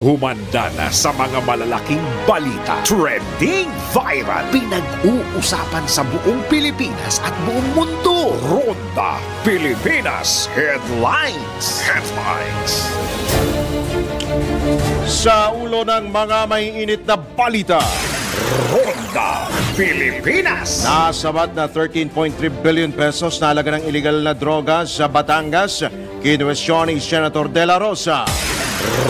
Humanda na sa mga malalaking balita. Trending viral. Pinag-uusapan sa buong Pilipinas at buong mundo. Ronda Pilipinas Headlines. Sa ulo ng mga maiinit na balita, Ronda Pilipinas. nasabat na 13.3 billion pesos na halaga ng illegal na droga sa Batangas, kinuwestiyon ni Senator De La Rosa.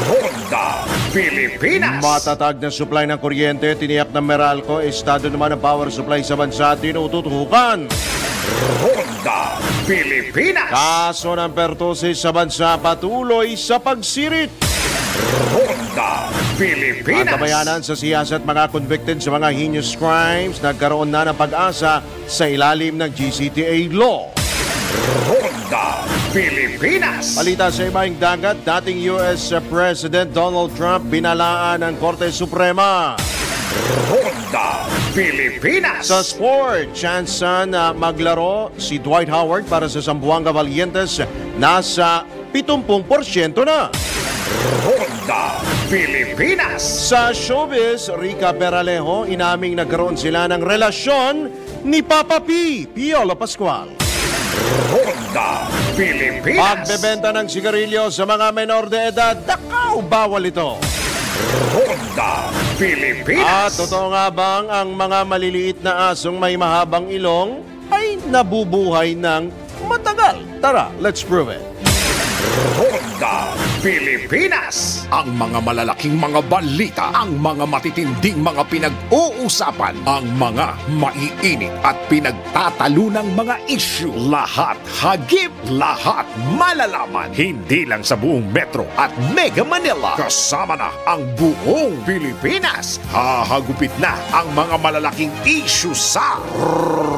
Ronda Pilipinas. Matatag na supply ng kuryente, tiniyak ng Meralco, estado naman ng power supply sa bansa, tinututukan. Ronda Pilipinas. Kaso ng pertusis sa bansa patuloy sa pagsirit. Ronda Pilipinas. Antabayanan sa siyasat mga convicted sa mga heinous crimes, nagkaroon na ng pag-asa sa ilalim ng GCTA law. Ronda Pilipinas. Balita sa ibang dagat, dating US President Donald Trump binalaan ng Korte Suprema. Ronda Pilipinas. Sa sport, chance na maglaro si Dwight Howard para sa Zamboanga Valientes, nasa 70% na. Ronda Pilipinas. Sa showbiz, Rica Peralejo, inaming nagkaroon sila ng relasyon ni Papa P. Piolo Pascual. Ronda Pilipinas. Pagbebenta ng sigarilyo sa mga menor de edad, dakaw bawal ito. Ronda At Pilipinas. totoo nga bang ang mga maliliit na asong may mahabang ilong ay nabubuhay ng matagal? Tara, let's prove it. Ronda Pilipinas. Ang mga malalaking mga balita, ang mga matitinding mga pinag-uusapan, ang mga maiinit at pinagtatalunang mga issue. Lahat hagip, lahat malalaman. Hindi lang sa buong Metro at Mega Manila. Kasama na ang buong Pilipinas. Hahagupit na ang mga malalaking issue sa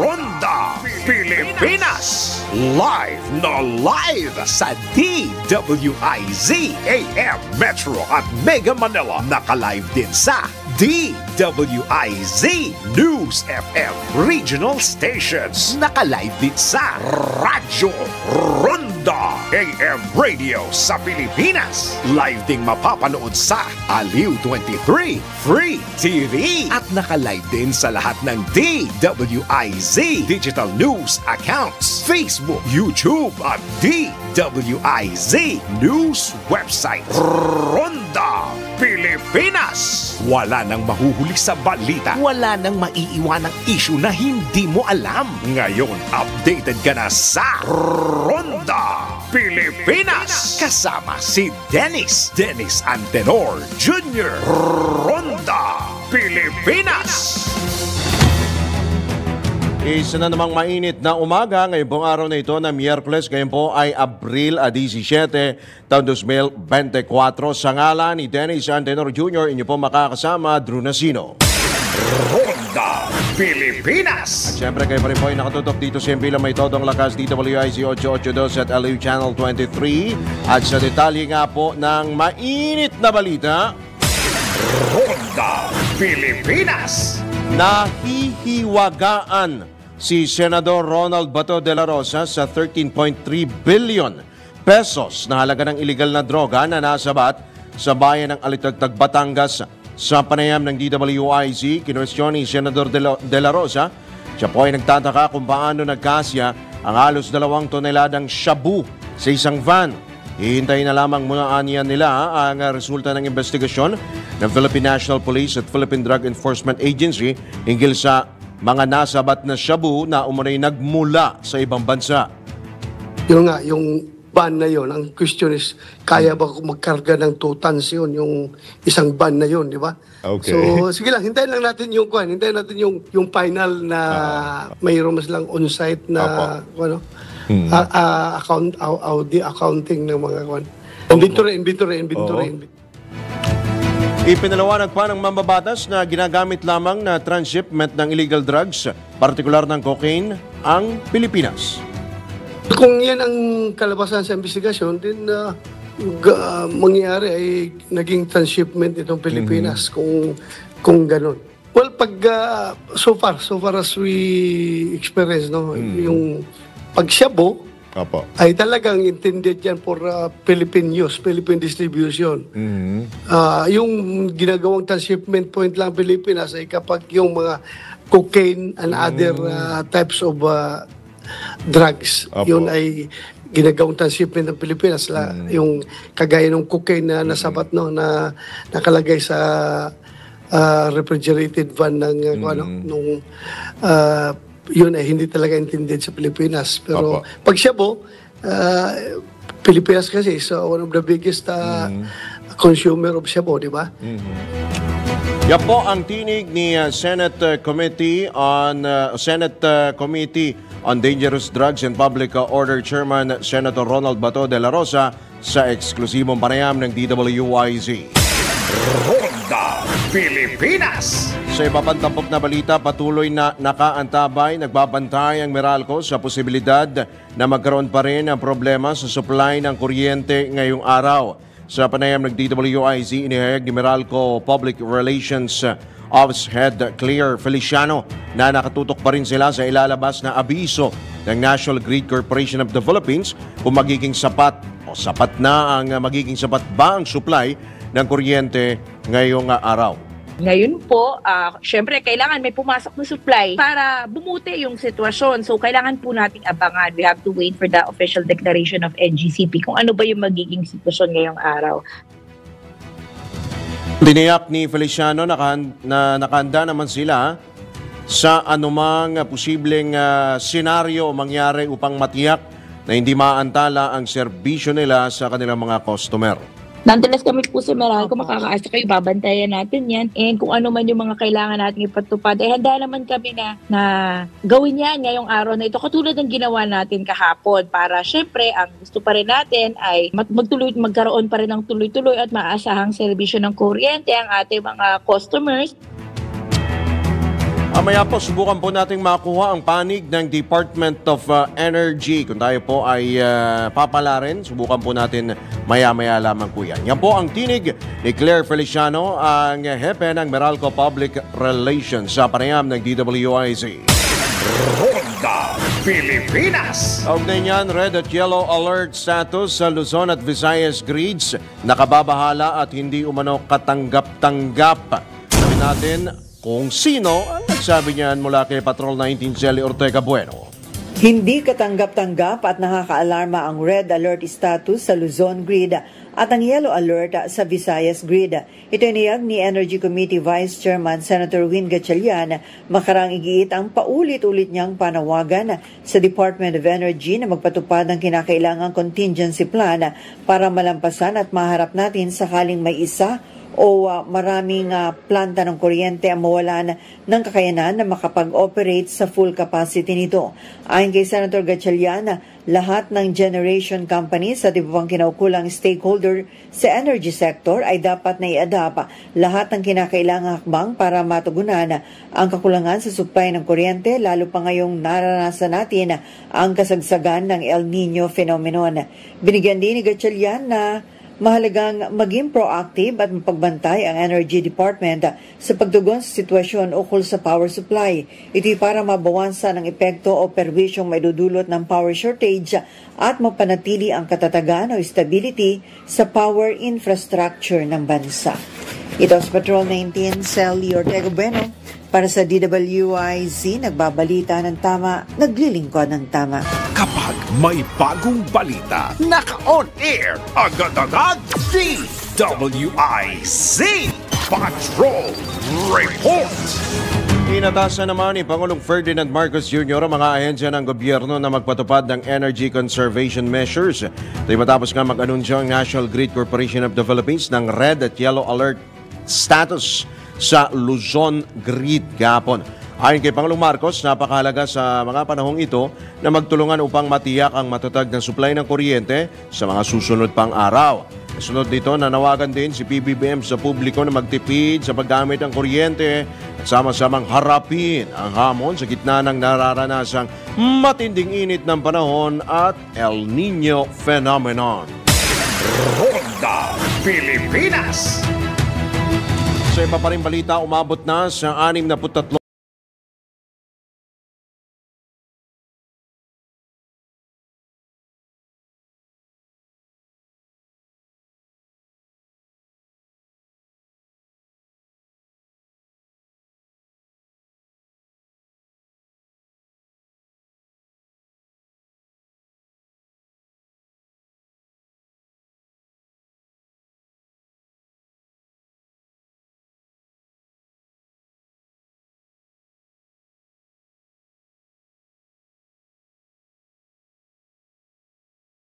Ronda Pilipinas. Live na live sa DWIZ AM Metro at Mega Manila. Naka-live din sa DWIZ News FM Regional Stations. Naka-live din sa Radyo Ronda AM Radio sa Pilipinas. Live ding mapapanood sa Aliw 23 Free TV. At naka-live din sa lahat ng DWIZ Digital News accounts, Facebook, YouTube at DWIZ News website. Ronda Pilipinas. Wala nang mahuhuli sa balita. Wala nang maiiwanang issue na hindi mo alam. Ngayon, updated ka na sa Ronda Pilipinas. Kasama si Dennis Antenor Jr. Ronda Pilipinas. Isa na namang mainit na umaga ngayong pong araw na ito na Miyerkules. Ngayon po ay Abril 17, taon 2024. Sa ngalan ni Dennis Antenor Jr., inyo po makakasama, Drew Nasino. Ronda Pilipinas. Siyempre kayo pa rin po ay nakatutok dito sa Mbila May Todong Lakas, DWIZ 882 at LU Channel 23. At sa detalye nga po ng mainit na balita, Ronda Pilipinas. nahihiwagaan si Senador Ronald Bato de la Rosa sa 13.3 billion pesos na halaga ng illegal na droga na nasabat sa bayan ng Alitagtag, Batangas. Sa panayam ng DWIZ, kinuwestiyon ni Senador de la Rosa, siya po ay nagtataka kung paano nagkasya ang halos 2 toneladang shabu sa isang van. Hihintayin na lamang muna niya nila ang resulta ng investigasyon ng Philippine National Police at Philippine Drug Enforcement Agency hinggil sa mga nasabat na shabu na umunay nagmula sa ibang bansa. Yun nga, yung ban na yun, ang question is, kaya ba magkarga ng 2 tons yun, yung isang ban na yun, di ba? Okay. So, sige lang, hintayin lang natin yung yung final na mayroon mas lang on-site na, ano, accounting ng mga inventory. Ipinalawanag pa ng mambabatas na ginagamit lamang na transshipment ng illegal drugs, partikular ng cocaine, ang Pilipinas. Kung yan ang kalabasan sa investigasyon, din mangyayari ay naging transshipment itong Pilipinas kung ganun. Well, pag so far as we experience, no, yung pag shabu, Opo. ay talagang intended yan for Philippine use, Philippine distribution. Yung ginagawang transshipment point lang Pilipinas ay kapag yung mga cocaine and other types of drugs, Opo. yun ay ginagawang transshipment ng Pilipinas. Yung kagaya ng cocaine na nasabat na nakalagay sa refrigerated van ng nung yun ay hindi talaga intended sa Pilipinas. Pero Opo. pag Shabu, Pilipinas kasi is one of the biggest consumer of Shabu, di ba? Yan po ang tinig ni Senate Committee on Dangerous Drugs and Public Order Chairman Senator Ronald Bato de la Rosa sa eksklusibong panayam ng DWIZ. Ronda Pilipinas. Sa iba pang tampok na balita, patuloy na nakaantabay, nagbabantay ang Meralco sa posibilidad na magkaroon pa rin ang problema sa supply ng kuryente ngayong araw. Sa panayam ng DWIZ, inihayag ni Meralco Public Relations Office Head Claire Feliciano na nakatutok pa rin sila sa ilalabas na abiso ng National Grid Corporation of the Philippines kung magiging sapat o sapat na ang magiging sapat ba ang supply ng kuryente ngayong araw. Ngayon po, syempre kailangan may pumasok na supply para bumuti yung sitwasyon. So kailangan po nating abangan. We have to wait for the official declaration of NGCP kung ano ba yung magiging sitwasyon ngayong araw. Tiniyak ni Feliciano na nakahanda naman sila sa anumang posibleng senaryo mangyari upang matiyak na hindi maantala ang serbisyo nila sa kanilang mga customer. Nonetheless kami po sa Meralco, makakaasa kayo, babantayan natin yan. And kung ano man yung mga kailangan natin ipatupad, eh handa naman kami na gawin yan ngayong araw na ito. Katulad ng ginawa natin kahapon para syempre ang gusto pa rin natin ay magkaroon pa rin ng tuloy-tuloy at maaasahang serbisyo ng kuryente ang ating mga customers. Mamaya po, subukan po nating makuha ang panig ng Department of Energy. Kung tayo po ay papalarin, subukan po natin maya-maya lamang po yan. Yan po ang tinig ni Claire Feliciano, ang hepe ng Meralco Public Relations sa panayam ng DWIZ. Ronda Pilipinas. Kaugnay niyan, red at yellow alert status sa Luzon at Visayas grids. Nakababahala at hindi umano katanggap-tanggap. Sabi natin kung sino ang nagsabi niyan mula kay Patrol 19 Shelly Ortega Bueno. Hindi katanggap-tanggap at nakakaalarma ang red alert status sa Luzon grid at ang yellow alert sa Visayas grid. Ito iniyag ni Energy Committee Vice Chairman Senator Win Gatchalian makarang igiit ang paulit-ulit niyang panawagan sa Department of Energy na magpatupad ng kinakailangang contingency plan para malampasan at maharap natin sakaling may isa o maraming planta ng kuryente ang mawalan ng kakayanan na makapag-operate sa full capacity nito. Ayon kay Senator Gatchalian, lahat ng generation companies at iba pang kinaukulang stakeholder sa energy sector ay dapat na i-adapt lahat ng kinakailangang hakbang para matugunan ang kakulangan sa supply ng kuryente, lalo pa ngayong naranasan natin ang kasagsagan ng El Nino phenomenon. Binigyan din ni Gatchalian na mahalagang maging proactive at mapagbantay ang Energy Department sa pagtugon sa sitwasyon ukol sa power supply. Ito'y para mabawasan ang epekto o perwisyong maidudulot ng power shortage at mapanatili ang katatagan o stability sa power infrastructure ng bansa. Ito sa Patrol 19, Shelly Ortega Bueno. Para sa DWIZ, nagbabalita ng tama, naglilingkod ng tama. Kapag may bagong balita, naka-on air, agad-agad, DWIZ Patrol Report. Inatasan naman ni Pangulong Ferdinand Marcos Jr. ang mga ahensya ng gobyerno na magpatupad ng energy conservation measures. Ito'y matapos nga mag-anunsyo ang National Grid Corporation of the Philippines ng red at yellow alert status sa Luzon Grid gapon. Ayon kay Pangulong Marcos, napakahalaga sa mga panahong ito na magtulungan upang matiyak ang matatag na supply ng kuryente sa mga susunod pang araw. Kasunod dito, nanawagan din si PBBM sa publiko na magtipid sa paggamit ng kuryente at sama-samang harapin ang hamon sa gitna ng nararanasang matinding init ng panahon at El Nino phenomenon. Ronda Pilipinas. Sa iba pa rin balita, umabot na sa 63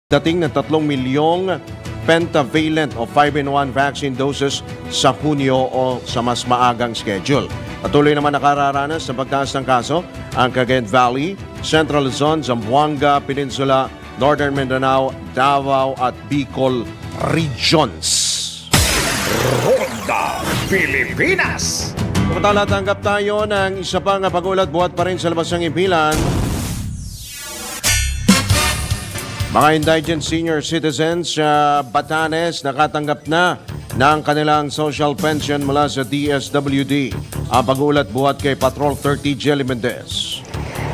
dating ng 3 milyong pentavalent o 5-in-1 vaccine doses sa Hunyo o sa mas maagang schedule. Patuloy naman nakararanas sa pagtaas ng kaso ang Cagayan Valley, Central Luzon, Zamboanga Peninsula, Northern Mindanao, Davao at Bicol regions. Ronda Pilipinas. Samantala, tanggap tayo ng isa pang pagulat buhat pa rin sa labas ng impilan. Mga indigent senior citizens sa Batanes nakatanggap na ng kanilang social pension mula sa DSWD. Ang pag-uulat buhat kay Patrol 30 Jelly Mendez.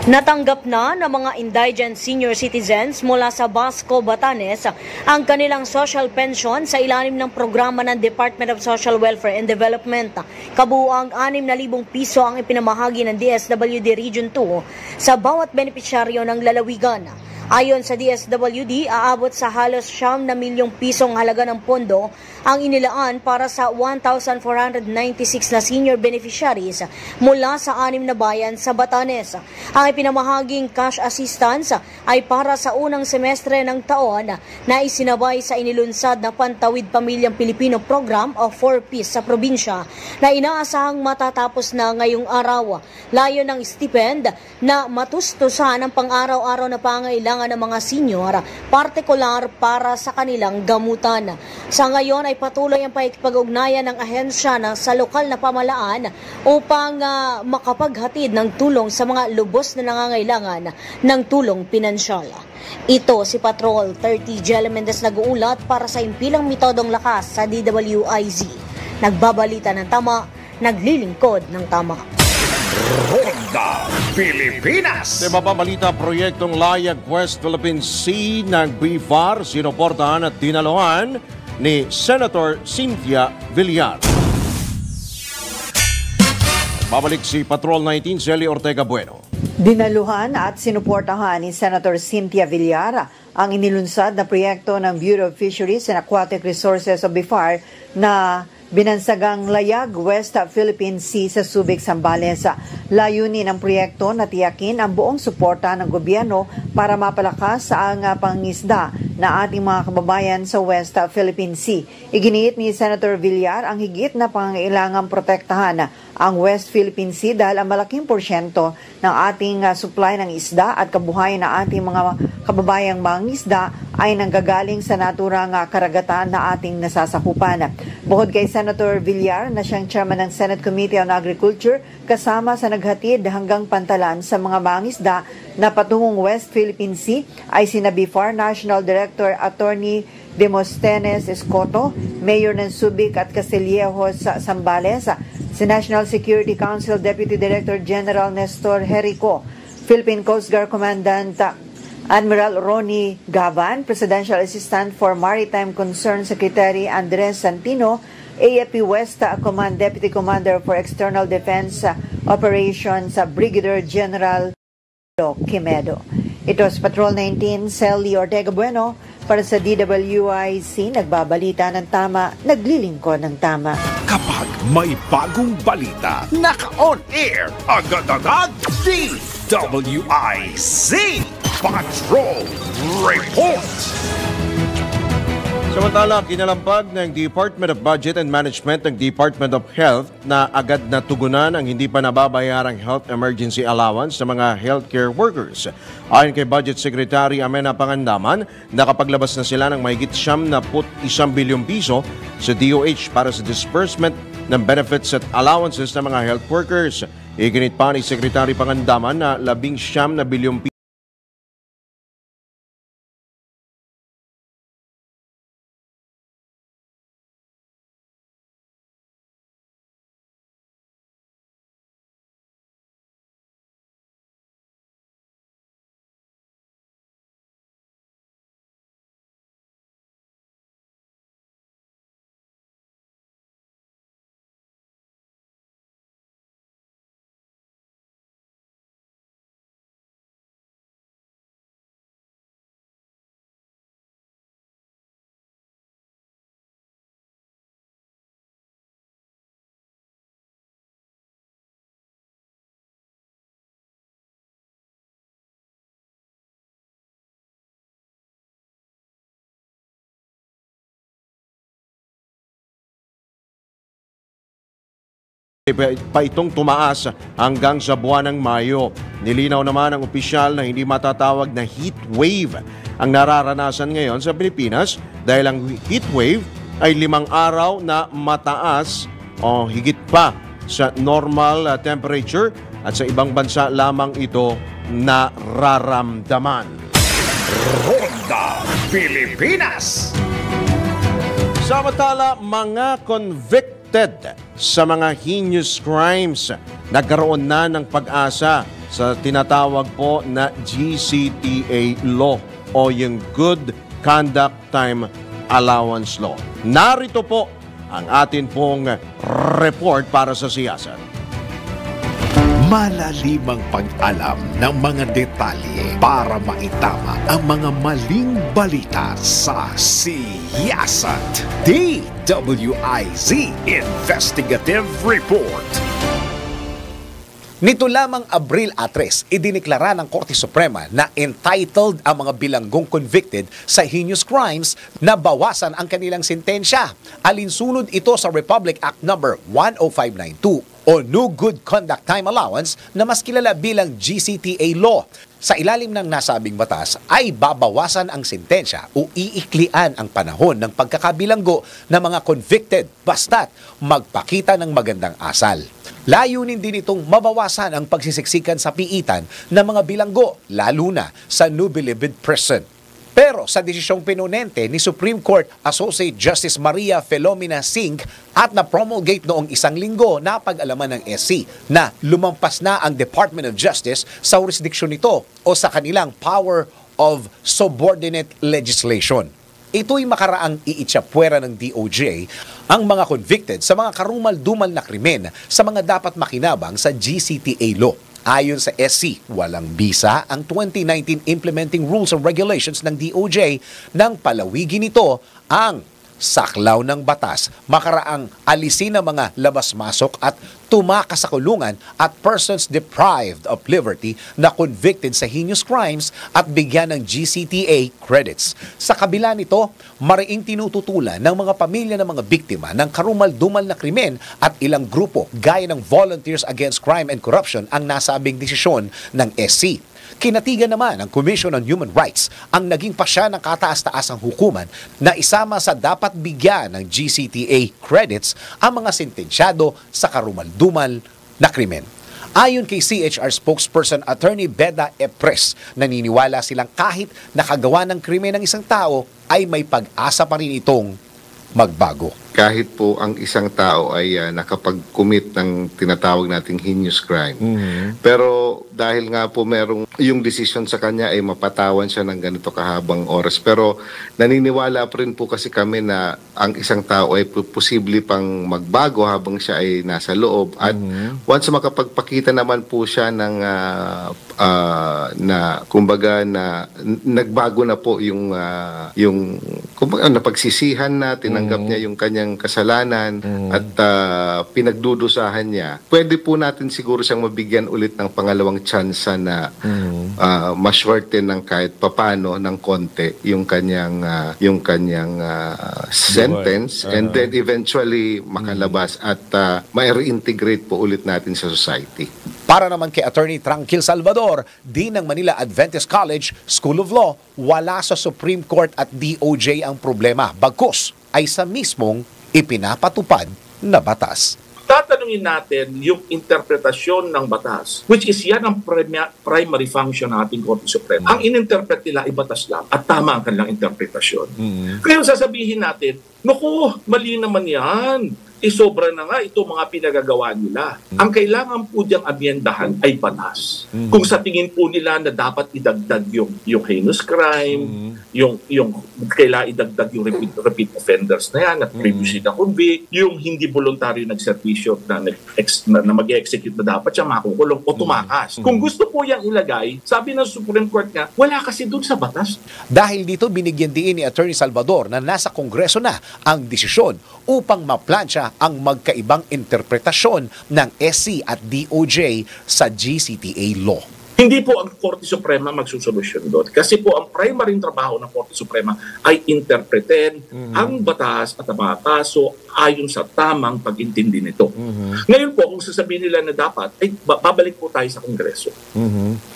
Natanggap na ng mga indigent senior citizens mula sa Basco, Batanes ang kanilang social pension sa ilalim ng programa ng Department of Social Welfare and Development. Kabuuang 6,000 piso ang ipinamahagi ng DSWD Region 2 sa bawat benepisyaryo ng lalawigan. Ayon sa DSWD, aabot sa halos 9 milyong pisong halaga ng pondo ang inilaan para sa 1,496 na senior beneficiaries mula sa 6 na bayan sa Batanes. Ang ipinamahaging cash assistance ay para sa unang semestre ng taon na isinabay sa inilunsad na Pantawid Pamilyang Pilipino Program o 4Ps sa probinsya na inaasahang matatapos na ngayong araw. Layo ng stipend na matustusan ang pang-araw-araw na pangailangan ng mga senior, partikular para sa kanilang gamutan. Sa ngayon ay patuloy ang pakikipag-ugnayan ng ahensya sa lokal na pamalaan upang makapaghatid ng tulong sa mga lubos na nangangailangan ng tulong pinansyal. Ito si Patrol 30 Jelly Mendez nag-uulat para sa impilang metodong lakas sa DWIZ. Nagbabalita ng tama, naglilingkod ng tama. Ronda Pilipinas. Sa mababalita, proyektong Layag West Philippine Sea ng BIFAR, sinuportahan at dinaluhan ni Senator Cynthia Villar. Babalik si Patrol 19, Zelly Ortega Bueno. Dinaluhan at sinuportahan ni Senator Cynthia Villar ang inilunsad na proyekto ng Bureau of Fisheries and Aquatic Resources o BIFAR na binansagang Layag West Philippine Sea sa Subic, Zambales. Layunin ng proyekto na tiyakin ang buong suporta ng gobyerno para mapalakas ang pangingisda na ating mga kababayan sa West Philippine Sea. Iginiit ni Senator Villar ang higit na pangangailangang protektahan ang West Philippine Sea dahil ang malaking porsyento ng ating supply ng isda at kabuhayan ng ating mga kababayang mangingisda ay nanggagaling sa naturang karagatan na ating nasasakupan. Bukod kay Senator Villar na siyang chairman ng Senate Committee on Agriculture, kasama sa naghatid hanggang pantalan sa mga mangingisda na patungong West Philippine Sea ay sina BIFAR National Director Attorney Demosthenes Escoto, Mayor ng Subic at Castillejos sa Zambales, si National Security Council Deputy Director General Nestor Jerico, Philippine Coast Guard Commandant Admiral Ronnie Gavan, Presidential Assistant for Maritime Concerns Secretary Andres Santino, AFP West Command Deputy Commander for External Defense Operations Brigadier General Quimedo. Ito sa Patrol 19, Sally Ortega Bueno para sa DWIC, nagbabalita ng tama, naglilingkod ng tama. Kapag may bagong balita, naka-on air, agad-agad, DWIC Patrol Report. Samantala, kinalampag ng Department of Budget and Management ng Department of Health na agad na tugunan ang hindi pa nababayarang health emergency allowance sa mga healthcare workers. Ayon kay Budget Secretary Amena Pangandaman, nakapaglabas na sila ng mahigit 71 bilyong piso sa DOH para sa disbursement ng benefits at allowances ng mga health workers. Iginit pa ni Secretary Pangandaman na 19 bilyong piso pa itong tumaas hanggang sa buwan ng Mayo. Nilinaw naman ng opisyal na hindi matatawag na heat wave ang nararanasan ngayon sa Pilipinas dahil ang heat wave ay 5 araw na mataas o higit pa sa normal temperature at sa ibang bansa lamang ito nararamdaman. Ronda Pilipinas. Samantala, mga convicted sa mga heinous crimes nagkaroon na ng pag-asa sa tinatawag po na GCTA law o yung Good Conduct Time Allowance Law. Narito po ang atin pong report para sa siyasat. Malalimang pag-alam ng mga detalye para maitama ang mga maling balita sa siyasat. DWIZ Investigative Report. Nito lamang Abril 3, idiniklara ng Korte Suprema na entitled ang mga bilanggong convicted sa heinous crimes na bawasan ang kanilang sentensya. Alinsunod ito sa Republic Act No. 10592 o No Good Conduct Time Allowance na mas kilala bilang GCTA Law. Sa ilalim ng nasabing batas ay babawasan ang sentensya o iiklian ang panahon ng pagkakabilanggo ng mga convicted basta't magpakita ng magandang asal. Layunin din itong mabawasan ang pagsisiksikan sa piitan ng mga bilanggo, lalo na sa Nubilibid Prison. Pero sa desisyong pinunente ni Supreme Court Associate Justice Maria Filomena Singh at na-promulgate noong 1 linggo na pag-alaman ng SC na lumampas na ang Department of Justice sa jurisdiksyon nito o sa kanilang power of subordinate legislation. Ito'y makaraang iitsapwera ng DOJ ang mga convicted sa mga karumal-dumal na krimen sa mga dapat makinabang sa GCTA law. Ayon sa SC, walang bisa ang 2019 Implementing Rules and Regulations ng DOJ nang palawigin nito ang saklaw ng batas, makaraang alisin ang mga labas-masok at tumakas sa kulungan at persons deprived of liberty na convicted sa heinous crimes at bigyan ng GCTA credits. Sa kabila nito, mariing tinututulan ng mga pamilya ng mga biktima ng karumal-dumal na krimen at ilang grupo gaya ng Volunteers Against Crime and Corruption ang nasabing desisyon ng SC. Kinatigan naman ng Commission on Human Rights ang naging pasya ng kataas-taasang hukuman na isama sa dapat bigyan ng GCTA credits ang mga sentensyado sa karumal-dumal na krimen. Ayon kay CHR spokesperson Attorney Beda Epres, naniniwala silang kahit nakagawa ng krimen ng isang tao ay may pag-asa pa rin itong magbago. Kahit po ang isang tao ay nakapag-commit ng tinatawag nating heinous crime. Pero dahil nga po merong yung decision sa kanya ay mapatawan siya ng ganito kahabang oras. Pero naniniwala pa rin po kasi kami na ang isang tao ay posible pang magbago habang siya ay nasa loob. At once makapagpakita naman po siya ng kumbaga na nagbago na po yung kumbaga napagsisihan na, tinanggap niya yung kanyang kasalanan at pinagdudusahan niya, pwede po natin siguro siyang mabigyan ulit ng pangalawang tsansa na ma-shorten ng kahit papano ng konti yung kanyang sentence and then eventually makalabas at ma-reintegrate po ulit natin sa society. Para naman kay Attorney Tranquil Salvador, di ng Manila Adventist College School of Law, wala sa Supreme Court at DOJ ang problema. Bagkus ay sa mismong ipinapatupad na batas. Tatanungin natin yung interpretasyon ng batas, which is yan ang primary function ng ating Korte Suprema. Ang ininterpret nila ay batas lang at tama ang kanilang interpretasyon. Kaya sasabihin natin, naku, mali naman yan. Sobra na nga ito mga pinagagawa nila. Ang kailangan po diyang amyendahan ay batas. Kung sa tingin po nila na dapat idagdag yung heinous crime, yung kailangan idagdag yung repeat offenders na yan at previously na convict, yung hindi voluntaryo nagservisyo na mag-execute na dapat siya makukulong o tumakas. Kung gusto po yang ilagay, sabi ng Supreme Court nga, wala kasi dun sa batas. Dahil dito binigyan din ni Attorney Salvador na nasa Kongreso na ang desisyon upang maplansya ang magkaibang interpretasyon ng SC at DOJ sa GCTA law. Hindi po ang Korte Suprema magsusolusyon doon. Kasi po ang primary trabaho ng Korte Suprema ay interpretin ang batas at ang mga kaso ayon sa tamang pag-intindi nito. Ngayon po, kung sasabihin nila na dapat, ay babalik po tayo sa Kongreso.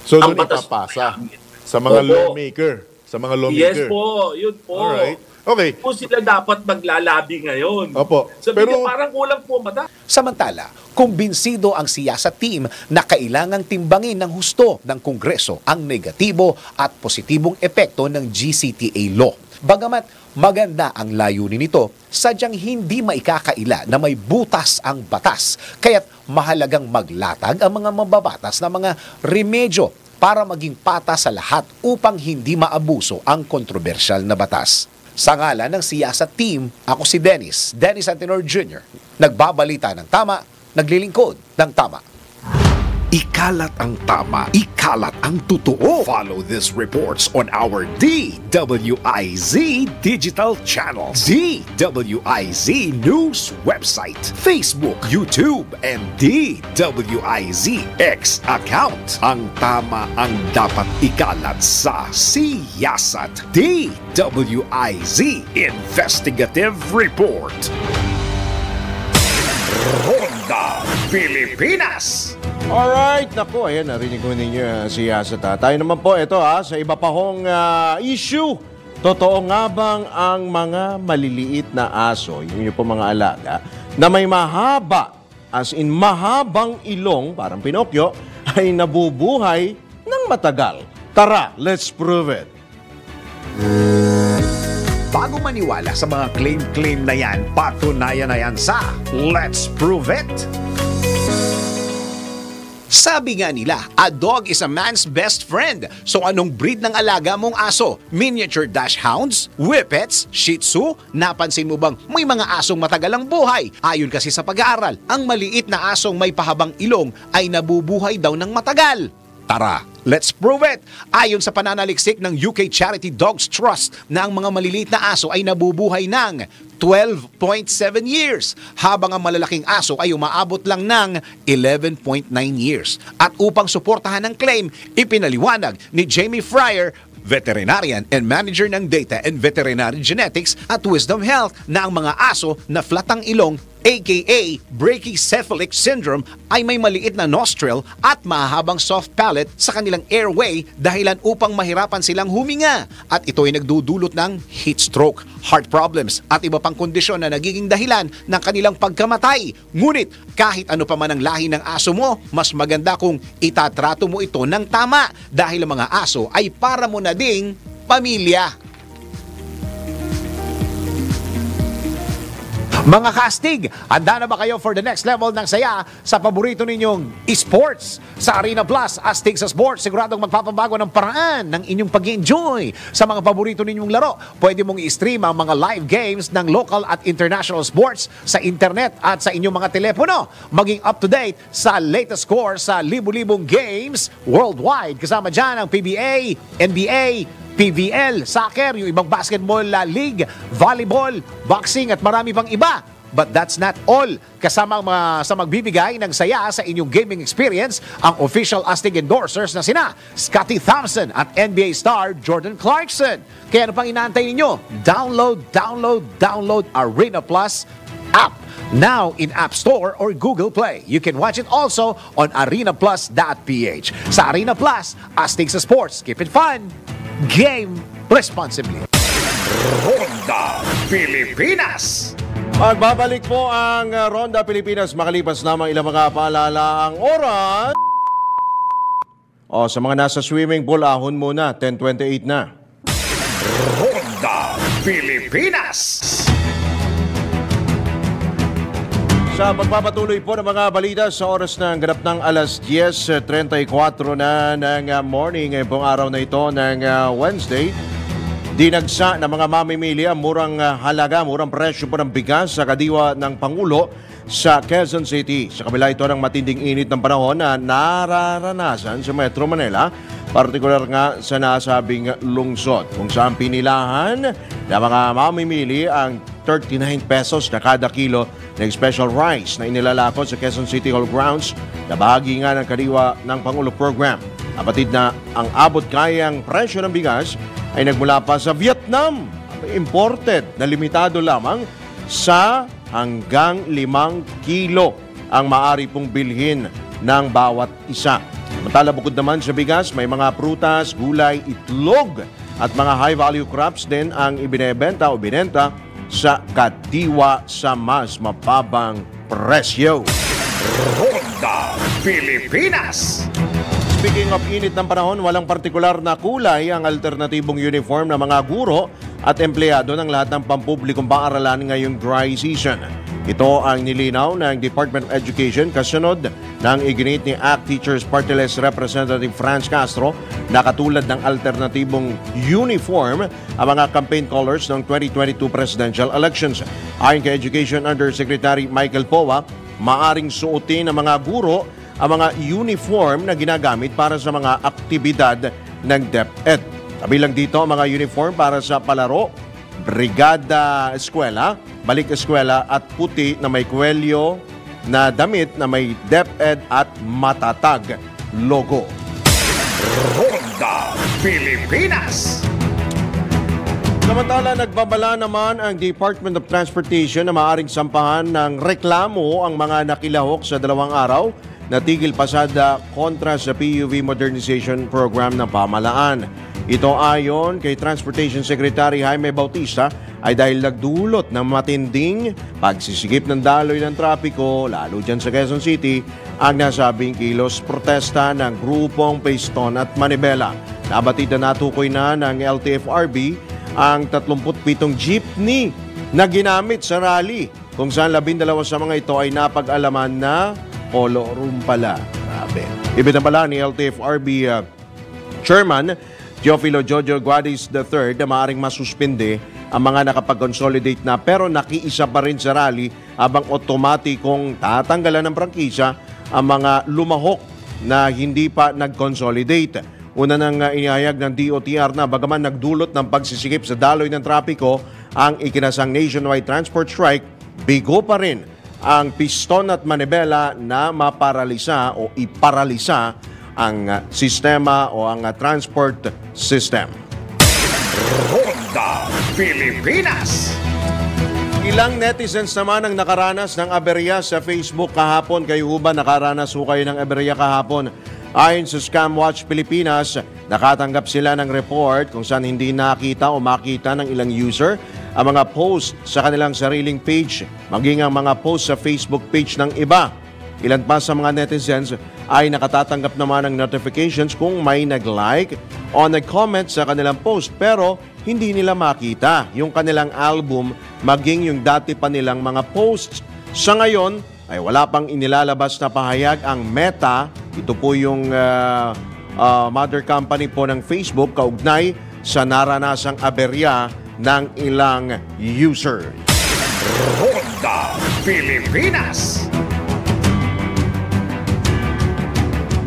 So Ang doon batas- ipapasa sa mga Opo. lawmaker. Sa mga lawmaker. Yes po, yun po. Alright. Okay. Po sila dapat maglalabi ngayon. Opo. Sabi Pero- niya, parang kulang po ang batas. Samantala, kumbinsido ang siyasat team na kailangang timbangin ng husto ng Kongreso ang negatibo at positibong epekto ng GCTA law. Bagamat maganda ang layunin nito, sadyang hindi maikakaila na may butas ang batas. Kaya't mahalagang maglatag ang mga mababatas na mga remedyo para maging patas sa lahat upang hindi maabuso ang kontrobersyal na batas. Sa ngalan ng siyasat team, ako si Dennis Antenor Jr., nagbabalita ng tama, naglilingkod ng tama. Ikalat ang tama, ikalat ang totoo. Follow these reports on our DWIZ digital channels, DWIZ News website, Facebook, YouTube, and DWIZ X account. Ang tama ang dapat ikalat sa siyasat. DWIZ Investigative Report. Ronda Pilipinas. Alright, naku, ayan, narinig ko ninyo si Yasata. Tayo naman po, ito sa iba pa hong issue. Totoo nga bang ang mga maliliit na aso, yun po mga alaga, na may mahaba, as in mahabang ilong, parang Pinocchio, ay nabubuhay ng matagal? Tara, let's prove it. Bago maniwala sa mga claim-claim na yan, patunayan na yan sa Let's Prove It! Sabi nga nila, a dog is a man's best friend. So anong breed ng alaga mong aso? Miniature Dachshunds? Whippets? Shih Tzu? Napansin mo bang may mga asong matagal ang buhay? Ayon kasi sa pag-aaral, ang maliit na asong may pahabang ilong ay nabubuhay daw ng matagal. Tara, let's prove it! Ayon sa pananaliksik ng UK Charity Dogs Trust na ang mga maliliit na aso ay nabubuhay ng 12.7 years, habang ang malalaking aso ay umaabot lang ng 11.9 years. At upang suportahan ang claim, ipinaliwanag ni Jamie Fryer, veterinarian and manager ng Data and Veterinary Genetics at Wisdom Health, na ang mga aso na flat ang ilong, aka brachycephalic syndrome, ay may maliit na nostril at mahabang soft palate sa kanilang airway, dahilan upang mahirapan silang huminga. At ito ay nagdudulot ng heat stroke, heart problems at iba pang kondisyon na nagiging dahilan ng kanilang pagkamatay. Ngunit kahit ano pa man ang lahi ng aso mo, mas maganda kung itatrato mo ito ng tama, dahil ang mga aso ay para mo na ding pamilya. Mga kastig, handa na ba kayo for the next level ng saya sa paborito ninyong esports? Sa Arena Plus, astig sa sports, siguradong magpapabago ng paraan ng inyong pag-enjoy sa mga paborito ninyong laro. Pwede mong i-stream ang mga live games ng local at international sports sa internet at sa inyong mga telepono. Maging up-to-date sa latest score sa libu-libong games worldwide. Kasama dyan ang PBA, NBA, PVL, soccer, yung ibang basketball league, volleyball, boxing at marami pang iba. But that's not all. Kasama sa magbibigay ng saya sa inyong gaming experience, ang official astig endorsers na sina Scottie Thompson at NBA star Jordan Clarkson. Kaya ano pang inaantay ninyo? Download Arena Plus app now in App Store or Google Play. You can watch it also on arenaplus.ph. Sa Arena Plus, astig sa sports. Keep it fun. Game responsibly. Ronda Pilipinas. Magbabalik po ang Ronda Pilipinas makalipas namang ilang mga paalala ang oras. Sa mga nasa swimming pool, ahon muna, 10:28 na. Ronda Pilipinas. Sa pagpapatuloy po ng mga balita sa oras ng ganap ng alas 10:34 na ng morning ngayong pong araw na ito ng Wednesday, dinagsa ng mga mamimili ang murang halaga, murang presyo po ng bigas sa kadiwa ng Pangulo sa Quezon City. Sa kabila ito ng matinding init ng panahon na nararanasan sa Metro Manila, partikular nga sa nasabing lungsod, kung saan pinilahan ng mga mamimili ang 39 pesos na kada kilo ng special rice na inilalako sa Quezon City Hall grounds na bahagi nga ng kadiwa ng Pangulo program. Kapatid na ang abot kayang presyo ng bigas ay nagmula pa sa Vietnam. Imported na limitado lamang sa hanggang 5 kilo ang maaari pong bilhin ng bawat isa. Samantala bukod naman sa bigas, may mga prutas, gulay, itlog at mga high-value crops din ang ibinebenta o binenta sa kadiwa sa mas mababang presyo. Ronda Pilipinas. Speaking of init ng panahon, walang partikular na kulay ang alternatibong uniform ng mga guro at empleyado ng lahat ng pampublikong paaralan ngayong dry season. Ito ang nilinaw ng Department of Education kasunod ng iginit ni ACT Teachers Party List Representative Franz Castro na katulad ng alternatibong uniform ang mga campaign colors ng 2022 presidential elections. Ayon kay Education Undersecretary Michael Powa, maaring suotin ng mga guro ang mga uniform na ginagamit para sa mga aktibidad ng DepEd. Kabilang dito ang mga uniform para sa palaro, brigada eskwela, balik eskwela at puti na may kwelyo na damit na may DepEd at matatag logo. Ronda Pilipinas. Samantala, nagbabala naman ang Department of Transportation na maaaring sampahan ng reklamo ang mga nakilahok sa 2 araw na tigil pasada kontra sa PUV Modernization Program ng pamahalaan. Ito ayon kay Transportation Secretary Jaime Bautista ay dahil nagdulot ng matinding pagsisigip ng daloy ng trapiko, lalo dyan sa Quezon City, ang nasabing kilos protesta ng grupong Piston at Manibela. Nabatid na natukoy na ng LTFRB ang 37 jeepney na ginamit sa rally, kung saan 12 sa mga ito ay napag-alaman na polo room pala. Grabe. Ibinabala ni LTFRB Chairman Teofilo Jojo Guadis III na maaaring masuspende ang mga nakapag-consolidate na pero nakiisa pa rin sa rally habang otomatikong tatanggalan ng prangkisa ang mga lumahok na hindi pa nag-consolidate. Una nang inihayag ng DOTR na bagaman nagdulot ng pagsisikip sa daloy ng trapiko ang ikinasang nationwide transport strike, bigo pa rin ang Piston at Manibela na maparalisa o iparalisa ang sistema o ang transport system. Ronda Pilipinas. Ilang netizens naman ang nakaranas ng aberya sa Facebook kahapon. Kayo ba nakaranas ho kayo ng aberya kahapon? Ayon sa Scam Watch Pilipinas, nakatanggap sila ng report kung saan hindi nakita o makita ng ilang user ang mga post sa kanilang sariling page, maging ang mga post sa Facebook page ng iba. Ilan pa sa mga netizens ay nakatatanggap naman ng notifications kung may nag-like o nag-comment sa kanilang post pero hindi nila makita yung kanilang album maging yung dati pa nilang mga posts. Sa ngayon ay wala pang inilalabas na pahayag ang Meta, ito po yung mother company po ng Facebook, kaugnay sa naranasang aberya ng ilang user. Ronda Pilipinas.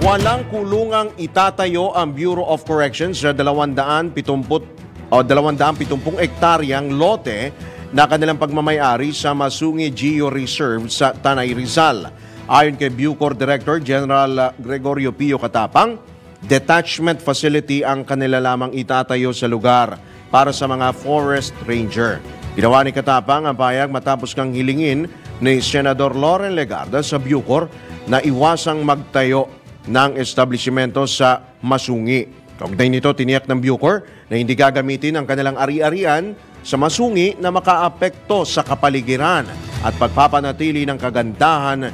Walang kulungang itatayo ang Bureau of Corrections sa 270 hektaryang lote na kanilang pagmamayari sa Masungi Geo Reserve sa Tanay Rizal. Ayon kay Bucor Director General Gregorio Pio Katapang, detachment facility ang kanila lamang itatayo sa lugar para sa mga forest ranger. Ginawa ni Katapang ang payag matapos kang hilingin ni Senador Loren Legarda sa Bucor na iwasang magtayo ng establishmento sa Masungi. Kaugnay nito, tiniyak ng Bucor na hindi gagamitin ang kanilang ari-arian sa Masungi na makaapekto sa kapaligiran at pagpapanatili ng kagandahan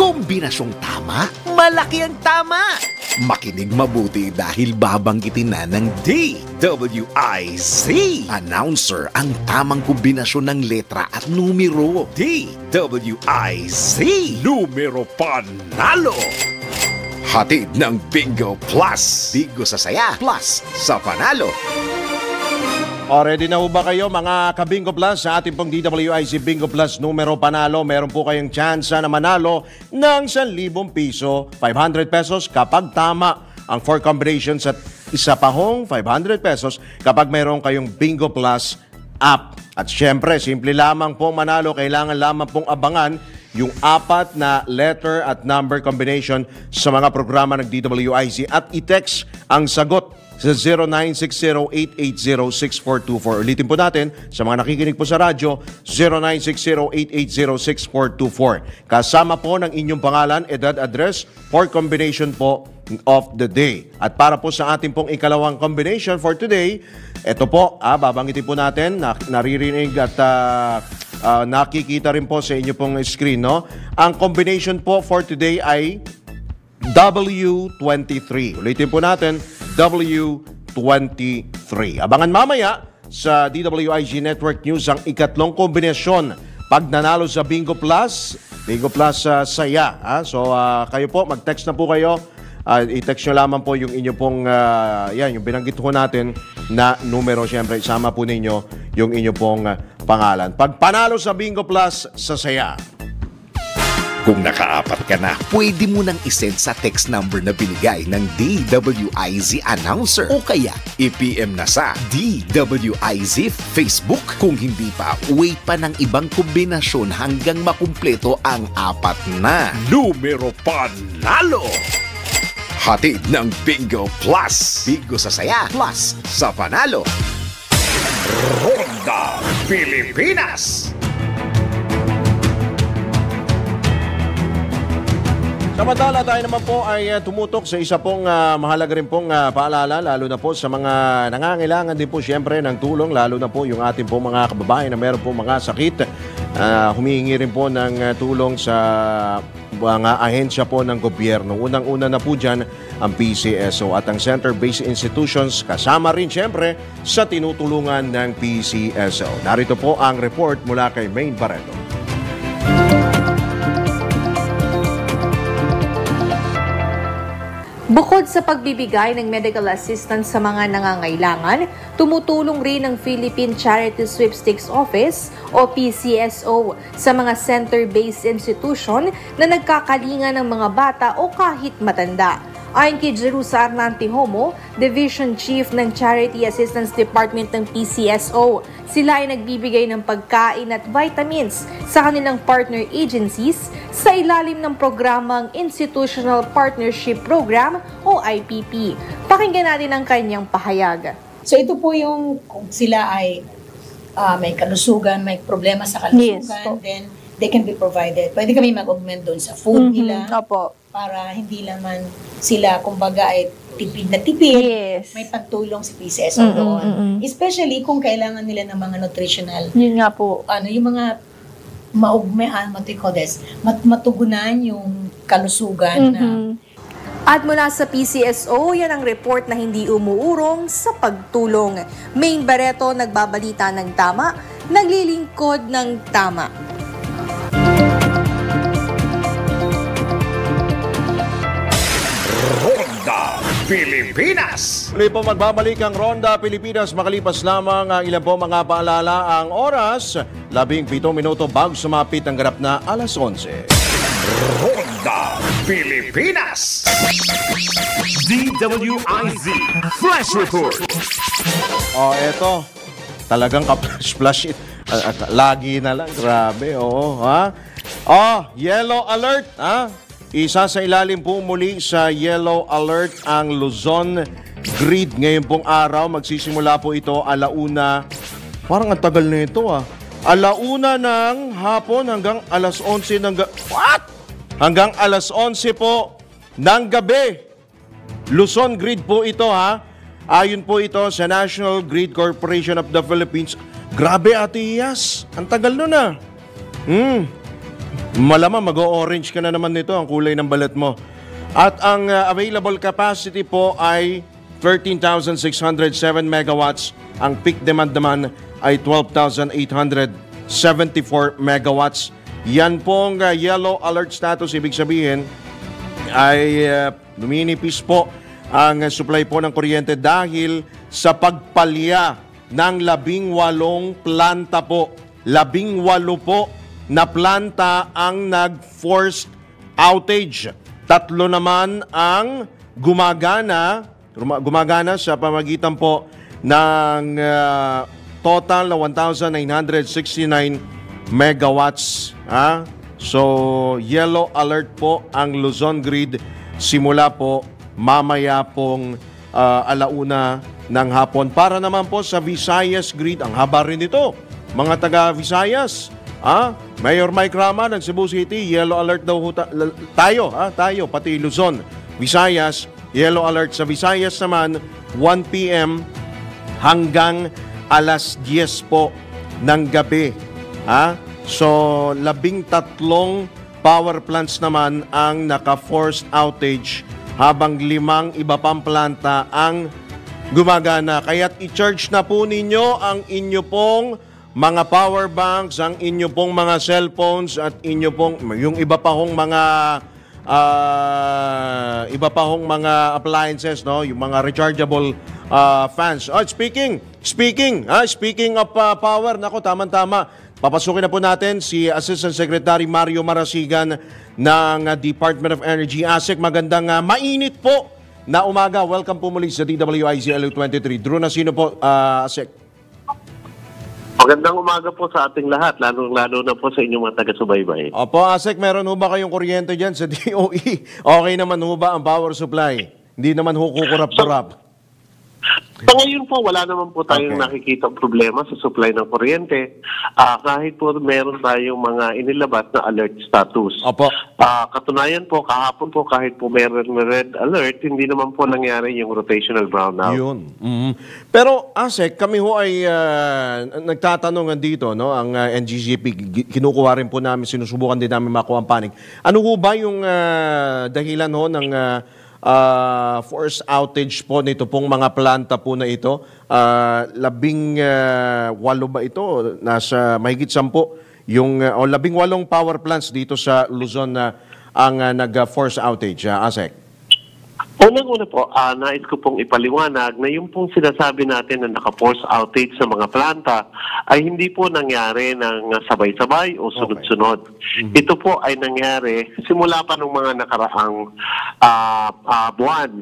Kombinasyong tama, malaki ang tama. Makinig mabuti dahil babanggitin na ng DWIZ. Announcer ang tamang kombinasyon ng letra at numero. DWIZ. Numero panalo. Hatid ng Bingo Plus. Bingo sa saya, plus sa panalo. O, ready na ho ba kayo mga ka-Bingo Plus sa ating pong DWIC Bingo Plus numero panalo? Meron po kayong chance na manalo ng 1,000 piso, 500 pesos kapag tama ang 4 combinations at isa pa hong 500 pesos kapag meron kayong Bingo Plus app. At syempre, simple lamang pong manalo, kailangan lamang pong abangan yung 4 na letter at number combination sa mga programa ng DWIC at i-text ang sagot sa 0960-880-6424. Ulitin po natin sa mga nakikinig po sa radyo, 0960-880-6424. Kasama po ng inyong pangalan, edad, address, for combination po of the day. At para po sa ating pong ikalawang combination for today, ito po, babanggitin po natin, naririnig at nakikita rin po sa inyo pong screen, no? Ang combination po for today ay W23. Ulitin po natin, W23. Abangan mamaya sa DWIG Network News ang ikatlong kombinasyon pag nanalo sa Bingo Plus saya. So kayo po, mag-text na po kayo. I-text nyo lamang po yung inyo pong, yung binanggit ko natin na numero. Siyempre, isama po ninyo yung inyo pong pangalan. Pag panalo sa Bingo Plus, sasaya. Kung nakaapat ka na, pwede mo nang isend sa text number na binigay ng DWIZ announcer o kaya i-PM na sa DWIZ Facebook. Kung hindi pa, wait pa ng ibang kombinasyon hanggang makumpleto ang 4 na numero panalo. Hatid ng Bingo Plus. Bingo sa saya, plus sa panalo. Ronda Pilipinas. Samantala, tayo naman po ay tumutok sa isa pong mahalaga rin pong paalala, lalo na po sa mga nangangailangan din po siyempre ng tulong, lalo na po yung ating po mga kababayan na meron po mga sakit. Humihingi rin po ng tulong sa mga ahensya po ng gobyerno. Unang-una na po dyan ang PCSO at ang center-based institutions kasama rin siyempre sa tinutulungan ng PCSO. Narito po ang report mula kay Maine Barreto. Bukod sa pagbibigay ng medical assistance sa mga nangangailangan, tumutulong rin ang Philippine Charity Sweepstakes Office o PCSO sa mga center-based institution na nagkakalinga ng mga bata o kahit matanda. Ayon kay Jerusa Arnantihomo, Division Chief ng Charity Assistance Department ng PCSO, sila ay nagbibigay ng pagkain at vitamins sa kanilang partner agencies sa ilalim ng programang Institutional Partnership Program o IPP. Pakinggan natin ang kanyang pahayag. So ito po yung kung sila ay may kalusugan, may problema sa kalusugan, then they can be provided. Pwede kami mag-augment doon sa food nila. Opo. Para hindi naman sila, kumbaga, ay tipid na tipid. Yes. May pagtulong si PCSO doon. Especially kung kailangan nila ng mga nutritional. Yun nga po. Yung mga maugmean, matugunan yung kalusugan na. At mula sa PCSO, yan ang report na hindi umuurong sa pagtulong. Maine Barreto, nagbabalita ng tama, naglilingkod ng tama. Ronda Pilipinas. Muli po magbabalik ang Ronda Pilipinas makalipas lamang ang ilan po mga paalala. Ang oras, 17 minuto bago sumapit ang ganap na alas 11. Ronda Pilipinas. DWIZ Flash Report. Eto. Talagang ka-flash it. Lagi na lang. Grabe, oo. Yellow alert, Isa sa ilalim po muli sa yellow alert ang Luzon Grid. Ngayon pong araw, magsisimula po ito alauna. Parang ang tagal na ito alauna ng hapon hanggang alas 11 ng What? Hanggang alas 11 po ng gabi. Luzon Grid po ito Ayon po ito sa National Grid Corporation of the Philippines. Grabe Ate Iyas, ang tagal nun Malamang mag-o-orange ka na naman nito ang kulay ng balat mo. At ang available capacity po ay 13,607 megawatts. Ang peak demand naman ay 12,874 megawatts. Yan pong yellow alert status. Ibig sabihin ay luminipis po ang supply po ng kuryente dahil sa pagpalya ng 18 planta po. 18 po na planta ang nag-forced outage. 3 naman ang gumagana sa pamagitan po ng total na 1,969 megawatts. So, yellow alert po ang Luzon Grid simula po mamaya pong alauna ng hapon. Para naman po sa Visayas Grid, ang haba rin ito. Mga taga-Visayas, Mayor Mike Rama ng Cebu City, yellow alert daw tayo, pati Luzon. Visayas, yellow alert sa Visayas naman, 1 p.m. hanggang alas 10 po ng gabi. So, 13 power plants naman ang naka-forced outage habang 5 iba pang planta ang gumagana. Kaya't i-charge na po ninyo ang inyo pong mga power banks, ang inyo pong mga cellphones at inyo pong yung iba pa hong mga appliances, no, yung mga rechargeable fans. Speaking of power, nako, tama-tama. Papasukin na po natin si Assistant Secretary Mario Marasigan ng Department of Energy. ASEC, magandang mainit po na umaga. Welcome po muli sa DWIZ LU23. Drew Nasino po, ASEC. Magandang umaga po sa ating lahat, lalo na po sa inyong mga taga-subaybay. Opo, ASEC, meron ho ba kayong kuryente dyan sa DOE? Okay naman ho ba ang power supply? Hindi naman ho kukurap-kurap? So ngayon po, wala naman po tayong nakikita problema sa supply ng kuryente. Kahit po meron tayong mga inilabas na alert status. Opo. Katunayan po, kahapon po, kahit po meron red alert, hindi naman po nangyari yung rotational brownout. Yun. Pero, ASEC, kami ho ay nagtatanungan dito, no? Ang NGCP, kinukuha rin po namin, sinusubukan din namin makuha ang panig. Ano ho ba yung dahilan ho ng force outage po nito pong mga planta po na ito? 18 ba ito? Nasa mahigit 10 yung 18 power plants dito sa Luzon na ang nag-force outage, ASEC. Unang-una po, nais ko pong ipaliwanag na yung pong sinasabi natin na naka-force outage sa mga planta ay hindi po nangyari ng sabay-sabay o sunod-sunod. Ito po ay nangyari simula pa ng mga nakaraang buwan.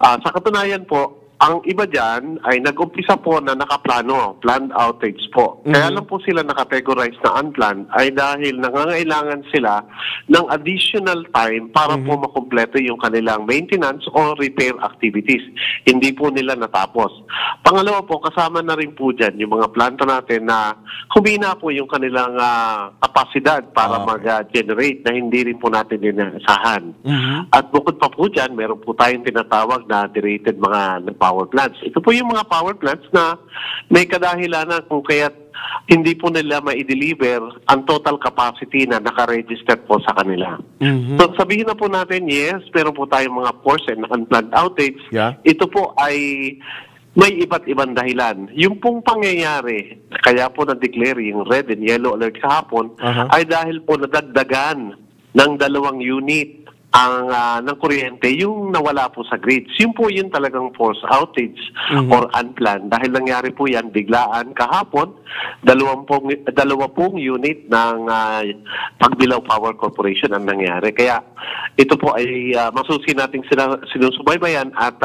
Sa katunayan po, ang iba dyan ay nag-umpisa po na nakaplano, planned outage po. Kaya lang po sila nakategorize na unplanned ay dahil nangangailangan sila ng additional time para po makumpleto yung kanilang maintenance o repair activities. Hindi po nila natapos. Pangalawa po, kasama na rin po dyan yung mga planta natin na humina po yung kanilang kapasidad para mag-generate na hindi rin po natin inaasahan. At bukod pa po dyan, meron po tayong tinatawag na derated mga power plants. Ito po yung mga power plants na may kadahilanan kung kaya't hindi po nila ma-deliver ang total capacity na naka-register po sa kanila. So sabihin na po natin, yes, pero po tayong mga forced and unplanned outage. Ito po ay may iba't ibang dahilan. Yung pong pangyayari, kaya po na-declare yung red and yellow alert kahapon, ay dahil po nadagdagan ng 2 unit ng kuryente yung nawala po sa grids. Yun po yun talagang force outage or unplanned. Dahil nangyari po yan biglaan kahapon, 20 unit ng Pagbilao Power Corporation ang nangyari. Kaya ito po ay masusi nating sinusubaybayan at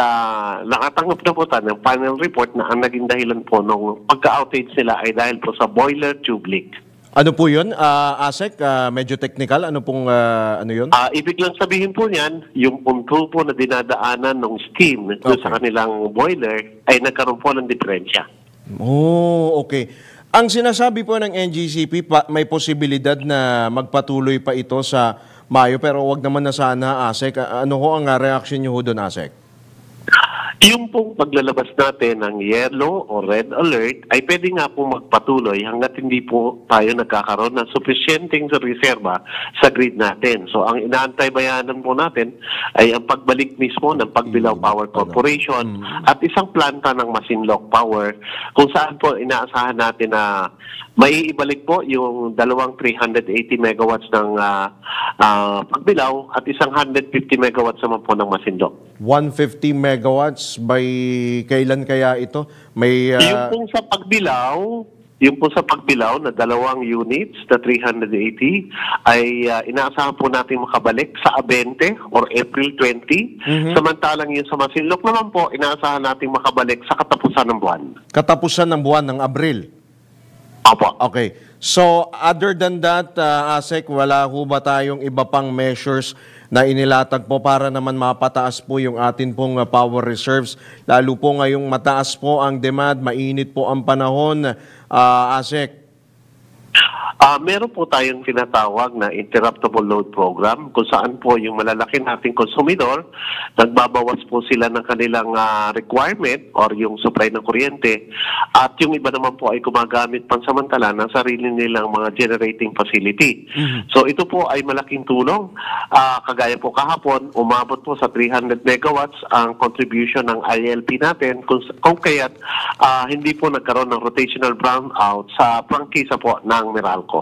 nakatanggap na po tayo ng final report na ang naging dahilan po nung pagka-outage nila ay dahil po sa boiler tube leak. Ano po yun, ASEC? Medyo technical? Ano pong, ano yun? Ibig lang sabihin po niyan, yung punto po na dinadaanan ng steam sa kanilang boiler ay nagkaroon po ng diferensya. Okay. Ang sinasabi po ng NGCP, may posibilidad na magpatuloy pa ito sa Mayo, pero wag naman na sana, ASEC. Ano ho ang reaction niyo ho doon, ASEC? Yung pong paglalabas natin ng yellow o red alert ay pwede nga po magpatuloy hanggat hindi po tayo nagkakaroon ng sufficienteng reserva sa grid natin. So ang inaantay-bayanan po natin ay ang pagbalik mismo ng Pagbilao Power Corporation at isang planta ng Masinloc Power kung saan po inaasahan natin na Maiibalik po yung dalawang 380 megawatts ng Pagbilao at isang 150 megawatts naman po ng Masinloc. 150 megawatts by kailan kaya ito? May yung po sa Pagbilao na dalawang units na 380 ay inaasahan po natin makabalik sa 20 or April 20. Samantalang yung sa Masinloc naman po inaasahan natin makabalik sa katapusan ng buwan. Katapusan ng buwan ng Abril. Opo. Okay. So, other than that, ASEC, wala ho ba tayong iba pang measures na inilatag po para naman mapataas po yung atin pong power reserves? Lalo po ngayong mataas po ang demand, mainit po ang panahon, ASEC. Meron po tayong tinatawag na interruptible load program kung saan po yung malalaki nating konsumidor, nagbabawas po sila ng kanilang requirement or yung supply ng kuryente at yung iba naman po ay gumagamit pansamantala ng sarili nilang mga generating facility. So ito po ay malaking tulong. Kagaya po kahapon, umabot po sa 300 megawatts ang contribution ng ILP natin kung kaya't hindi po nagkaroon ng rotational brownout sa prangkisa po ng Meralco.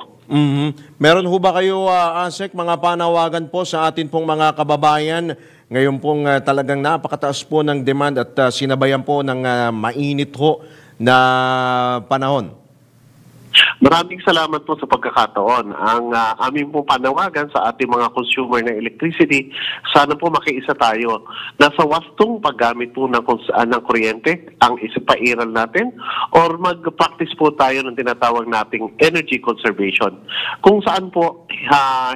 Meron ho ba kayo, ASEC, mga panawagan po sa atin pong mga kababayan ngayon pong talagang napakataas po ng demand at sinabayan po ng mainit ho na panahon? Maraming salamat po sa pagkakataon. Ang aming pong panawagan sa ating mga consumer ng electricity, sana po makiisa tayo na sa wastong paggamit po ng kuryente ang isipairal natin or mag-practice po tayo ng tinatawag nating energy conservation. Kung saan po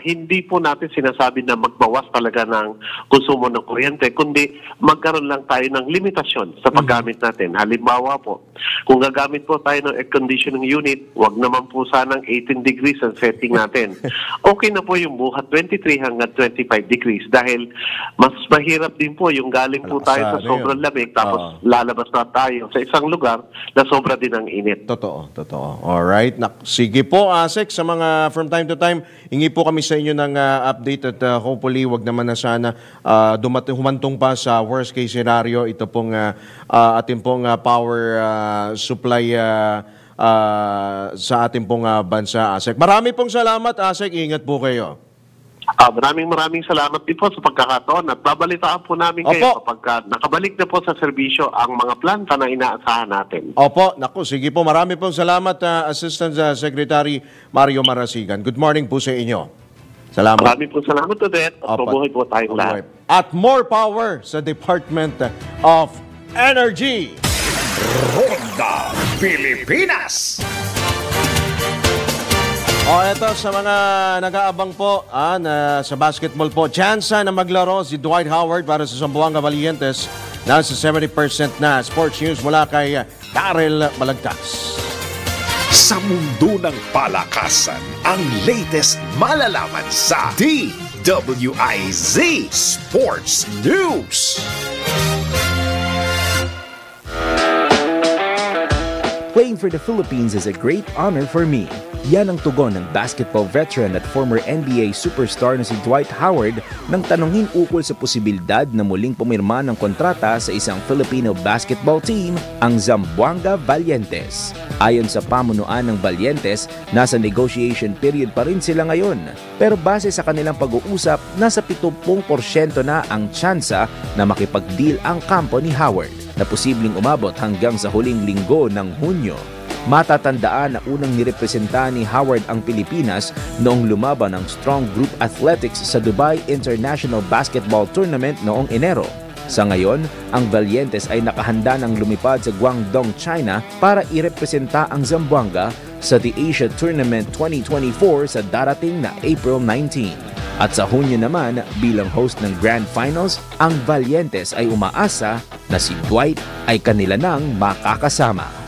hindi po natin sinasabi na magbawas talaga ng konsumo ng kuryente, kundi magkaroon lang tayo ng limitasyon sa paggamit natin. Halimbawa po, kung gagamit po tayo ng air conditioning unit, wag naman po sanang 18 degrees ang setting natin. Okay na po yung buhat 23 hanggang 25 degrees dahil mas mahirap din po yung galing po tayo sa sobrang lamig tapos lalabas na tayo sa isang lugar na sobra din ang init. Totoo. Alright. Sige po, ASEC, sa mga from time to time, hingi po kami sa inyo ng update at hopefully wag naman na sana humantong pa sa worst case scenario ito pong ating pong power supply sa ating pong bansa, ASEC. Marami pong salamat, ASEC. Ingat po kayo. Maraming salamat din po sa pagkakataon at babalitaan po namin kayo kapag nakabalik na po sa serbisyo ang mga planta na inaasahan natin. Opo, sige po. Marami pong salamat, Assistant Secretary Mario Marasigan. Good morning po sa inyo. Salamat. Maraming po salamat ulit at mabuhay po tayong lahat. At more power sa Department of Energy. Ronda Pilipinas. Ito sa mga nag-aabang po sa basketball po. Tsansa na maglaro si Dwight Howard para sa Zamboanga Valientes. Nasa 70% na. Sports News mula kay Darrell Balagtas. Sa mundo ng palakasan, ang latest malalaman sa DWIZ Sports News. Playing for the Philippines is a great honor for me. Yan ang tugon ng basketball veteran at former NBA superstar na si Dwight Howard nang tanungin ukol sa posibilidad na muling pumirma ng kontrata sa isang Filipino basketball team, ang Zamboanga Valientes. Ayon sa pamunuan ng Valientes, nasa negotiation period pa rin sila ngayon. Pero base sa kanilang pag-uusap, nasa 70% na ang tsansa na makipag-deal ang kampo ni Howard, na posibleng umabot hanggang sa huling linggo ng Hunyo. Matatandaan na unang nirepresenta ni Howard ang Pilipinas noong lumaban ng Strong Group Athletics sa Dubai International Basketball Tournament noong Enero. Sa ngayon, ang Valientes ay nakahanda ng lumipad sa Guangdong, China para irepresenta ang Zamboanga sa The Asia Tournament 2024 sa darating na April 19. At sa Hunyo naman, bilang host ng Grand Finals, ang Valientes ay umaasa na si Dwight ay kanila nang makakasama.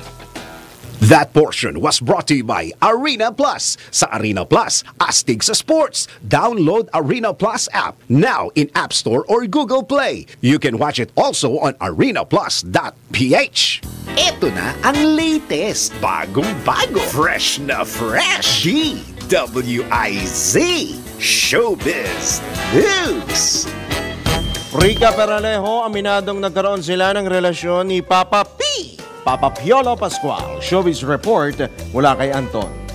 That portion was brought to you by Arena Plus. Sa Arena Plus, astig sa sports. Download Arena Plus app now in App Store or Google Play. You can watch it also on arenaplus.ph. Ito na ang latest, bagong-bago, fresh na fresh, DWIZ Showbiz News. Rica Peralejo, aminadong nagkaroon sila ng relasyon ni Papa P. Papa Piolo Pascual. Showbiz Report mula kay Anton.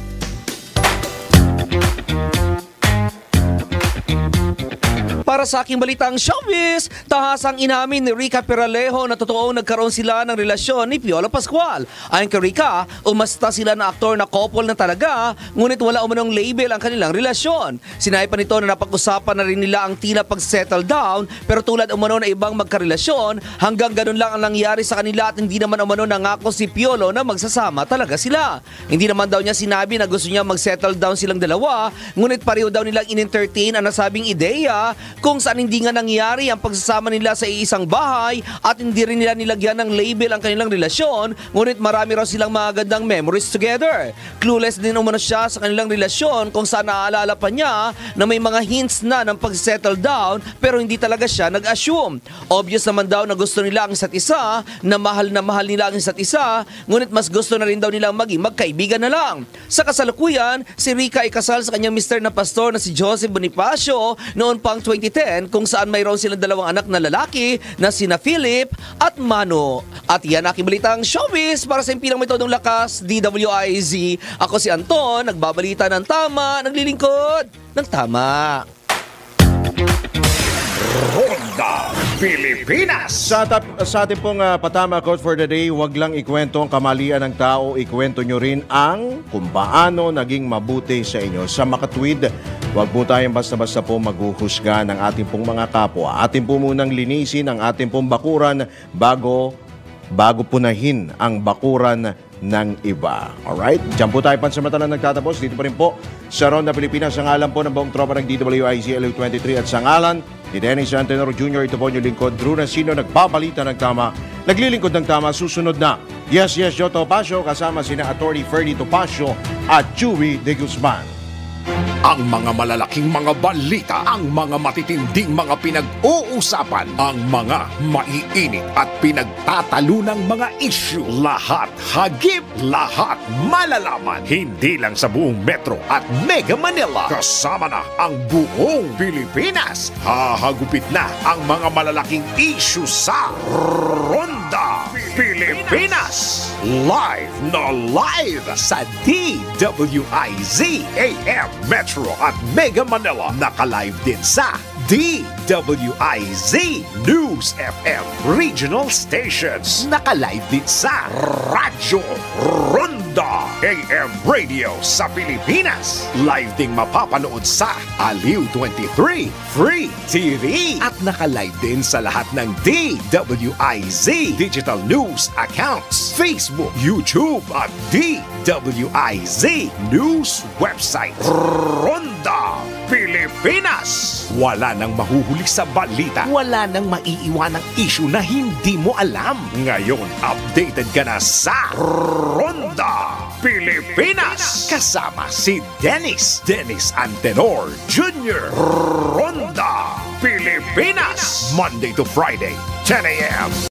Para sa aking balitang showbiz, tahasang inamin ni Rica Peralejo na totoong nagkaroon sila ng relasyon ni Piolo Pascual. Ayon kay Rica, umasta sila na aktor na couple na talaga, ngunit wala umanong label ang kanilang relasyon. Sinabi pa nito na napag-usapan na rin nila ang tila pag-settle down, pero tulad umano na ibang magkarelasyon, hanggang ganun lang ang nangyari sa kanila at hindi naman umano nangako si Piolo na magsasama talaga sila. Hindi naman daw niya sinabi na gusto niya mag-settle down silang dalawa, ngunit pareho daw nilang in-entertain ang nasabing ideya kung saan hindi nga nangyari ang pagsasama nila sa iisang bahay at hindi rin nila nilagyan ng label ang kanilang relasyon, ngunit marami raw silang mga gandang memories together. Clueless din umano siya sa kanilang relasyon kung saan naaalala pa niya na may mga hints na ng pag-settle down pero hindi talaga siya nag-assume. Obvious naman daw na gusto nila ang isa't isa, na mahal nila ang isa't isa, ngunit mas gusto na rin daw nilang maging magkaibigan na lang. Sa kasalukuyan, si Rica ay kasal sa kanyang mister na pastor na si Joseph Bonifacio noon pang 2010 kung saan mayroon silang dalawang anak na lalaki na sina Philip at Mano. At yan aking balitang showbiz para sa impilang metodong lakas, DWIZ. Ako si Anton, nagbabalita ng tama, naglilingkod ng tama. Ronda Pilipinas. Sa ating pong patama quote for the day, wag lang ikwento ang kamalian ng tao, ikwento nyo rin ang kung paano naging mabuti sa inyo. Sa makatwid, wag po tayong basta-basta po maghuhusga ng ating pong mga kapwa. Atin po munang linisin ang ating pong bakuran bago punahin ang bakuran ng iba. Alright? Diyan po tayo pansamantalang nagtatapos. Dito pa rin po sa Ronda Pilipinas. Ang alam po ng buong tropa ng DWIZ LU23 at sa ngalan ni Dennis Antenor Jr. Ito po yung lingkod, Drew Nasino, nagbabalita ng tama, naglilingkod ng tama. Susunod na Yes, Joe Topacio kasama sina Attorney Ferdy Topacio at Chewy De Guzman. Ang mga malalaking mga balita, ang mga matitinding mga pinag-uusapan, ang mga maiinit at pinagtatalunang mga issue. Lahat hagip, lahat malalaman. Hindi lang sa buong Metro at Mega Manila. Kasama na ang buong Pilipinas. Hahagupit na ang mga malalaking issue sa Ronda Pilipinas. Live na live sa DWIZ AM Metro at Mega Manila. Naka-live din sa DWIZ News FM Regional Stations. Naka-live din sa Radyo Ronda AM Radio sa Pilipinas. Live ding mapapanood sa Aliw 23 Free TV. At naka-live din sa lahat ng DWIZ Digital News accounts, Facebook, YouTube at DWIZ News website. Ronda Pilipinas. Wala nang mahuhuli sa balita. Wala nang maiiwanang issue na hindi mo alam. Ngayon, updated ka na sa Ronda Pilipinas. Kasama si Dennis Antenor Jr. Ronda Pilipinas. Monday to Friday, 10 a.m.